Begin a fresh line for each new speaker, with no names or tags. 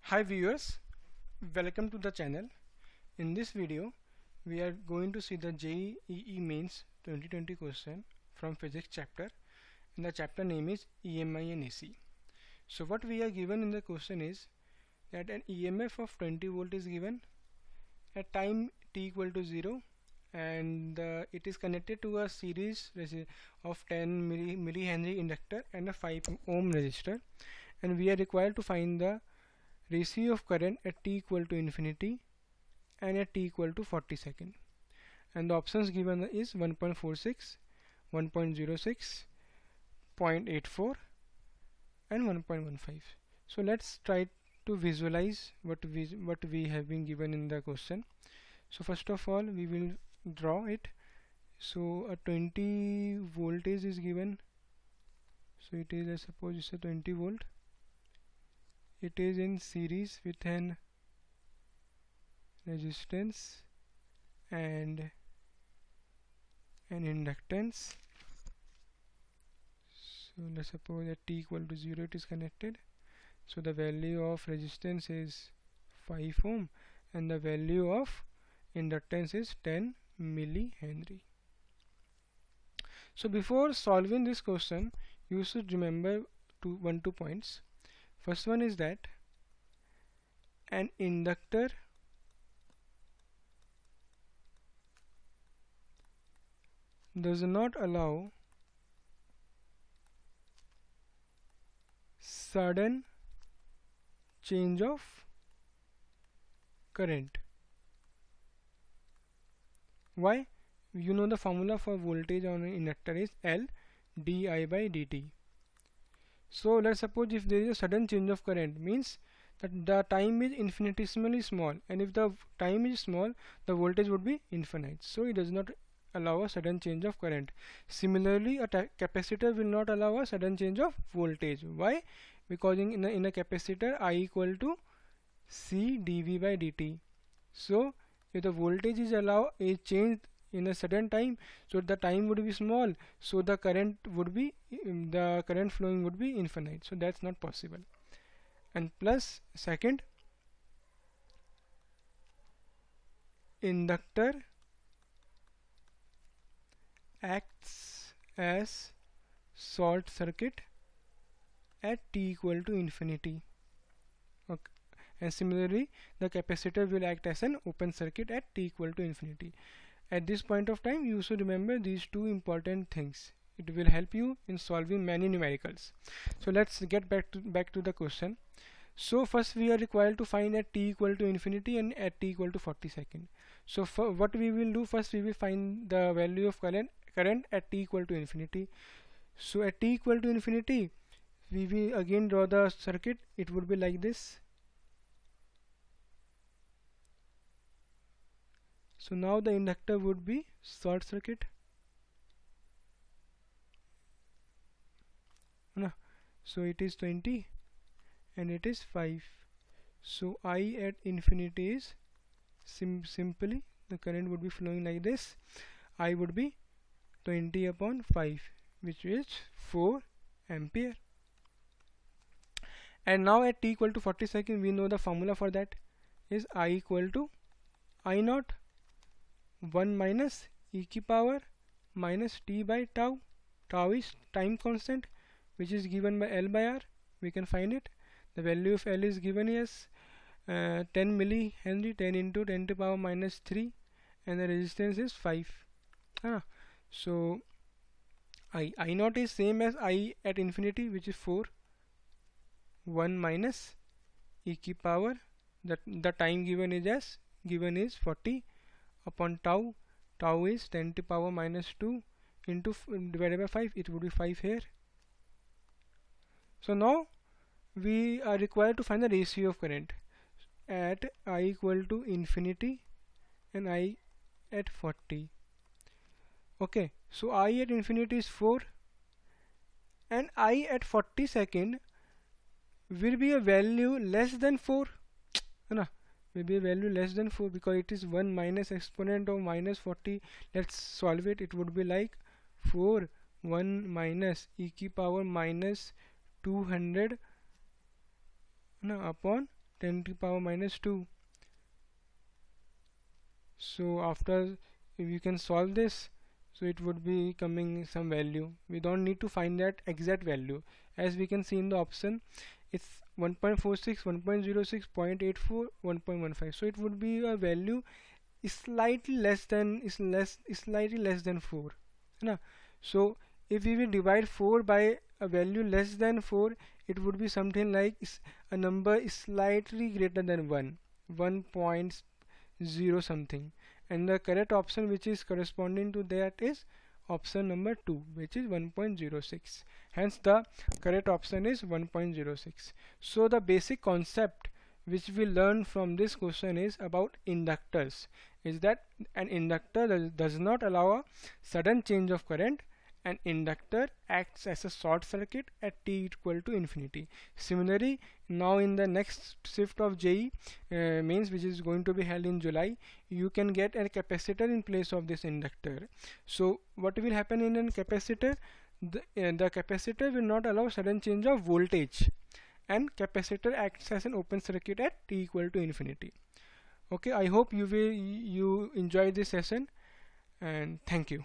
Hi viewers, welcome to the channel. In this video, we are going to see the JEE Mains 2020 question from Physics chapter, and the chapter name is EMI and AC. So what we are given in the question is that an EMF of 20 volt is given at time t equal to 0, and it is connected to a series of 10 millihenry inductor and a 5 ohm resistor, and we are required to find the ratio of current at t equal to infinity and at t equal to 40 second, and the options given is 1.46, 1.06, 0.84 and 1.15. So let's try to visualize what we have been given in the question. So first of all, we will draw it. So a 20 voltage is given, so it is, I suppose it's a 20 volt. It is in series with an resistance and an inductance. So let's suppose at t equal to 0 it is connected. So the value of resistance is 5 ohm and the value of inductance is 10 millihenry. So before solving this question, you should remember two points. First one is that an inductor does not allow sudden change of current. Why? You know the formula for voltage on an inductor is L di by dt. So let's suppose if there is a sudden change of current, means that the time is infinitesimally small, and if the time is small, the voltage would be infinite. So it does not allow a sudden change of current. Similarly, a capacitor will not allow a sudden change of voltage. Why? Because in a capacitor, I equal to C dV by dt. So if the voltage is changed in a sudden time, so the time would be small, so the current flowing would be infinite. So that's not possible. And plus, second, inductor acts as short circuit at t equal to infinity. Okay. And similarly, the capacitor will act as an open circuit at t equal to infinity. At this point of time, you should remember these two important things. It will help you in solving many numericals. So let's get back to the question. So first we are required to find at t equal to infinity and at t equal to 40 second. So for what we will do, first we will find the value of current at t equal to infinity. So at t equal to infinity, we will again draw the circuit. It would be like this. So now the inductor would be short circuit. So it is 20 and it is 5. So I at infinity is simply the current would be flowing like this. I would be 20 upon 5, which is 4 ampere. And now at t equal to 40 seconds, we know the formula for that is I equal to I naught 1 minus e की power minus t by tau. Tau is time constant, which is given by L by R. We can find it. The value of L is given as 10 millihenry, 10 into 10 to the power minus 3, and the resistance is 5. So I naught is same as I at infinity, which is 4. 1 minus e की power, the time given is 40 upon tau. Tau is 10 to the power minus 2 into divided by 5. It would be 5 here. So now we are required to find the ratio of current at I equal to infinity and I at 40. Okay, so I at infinity is 4 and I at 40 second will be a value less than 4. Will be a value less than 4 because it is 1 minus exponent of minus 40. Let's solve it. It would be like 4 1 minus e की power minus 200 upon 10 to the power minus 2. So after, if you can solve this, so it would be coming some value. We don't need to find that exact value. As we can see in the option, it's 1.46, 1.06, 0.84, 1.15. So it would be a value slightly less than slightly less than 4. Na? So if we will divide 4 by a value less than 4, it would be something like a number is slightly greater than 1.0 something, and the correct option which is corresponding to that is option number 2, which is 1.06. Hence the correct option is 1.06. So the basic concept which we learn from this question is about inductors, is that an inductor does not allow a sudden change of current. An inductor acts as a short circuit at t equal to infinity. Similarly, now in the next shift of JEE mains, which is going to be held in July, you can get a capacitor in place of this inductor. So what will happen in a capacitor? The capacitor will not allow sudden change of voltage, and capacitor acts as an open circuit at t equal to infinity. Okay, I hope you enjoyed this session, and thank you.